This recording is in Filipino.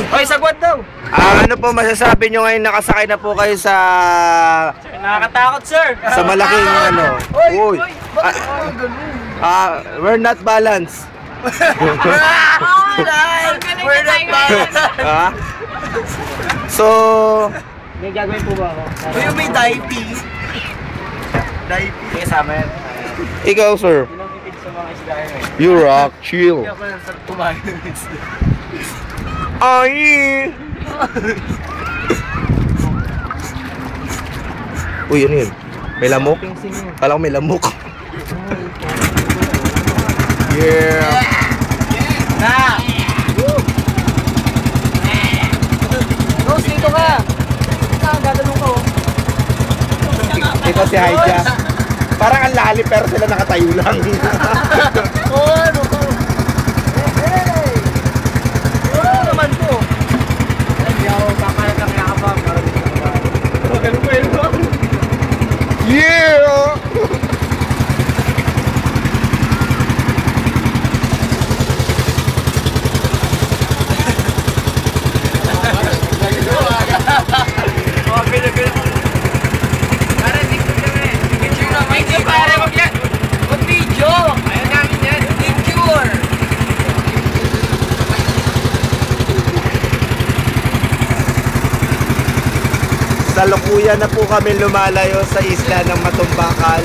Oy, sagwad daw. Ano po masasabi nyo ngayon nakasakay na po kayo sa... Nakakatakot, sir. Sa malaking ano? Uy. We're not balanced. We're not balanced. So... May gagawin po ba ako? Uy, may diving. Diving. Sige, sama yan. Ikaw, sir. Pinangkipid sa mga isda yun eh. You rock, chill. Hindi ako lang sa kumain ng isda. Ay! Uy, ano yun? May lamok? Kala ko may lamok. Yeah! Na! Rose, dito ka! Gagalong ko. Ito si Haidja. Parang ang lalim pero sila nakatayo lang. Ano ko? Hey! Ano naman to? Hindi ako kakalat ang yakabang. Ganun ko yun. Yeah! Sa Lukuyan na po kami lumalayo sa isla ng Matumbakal.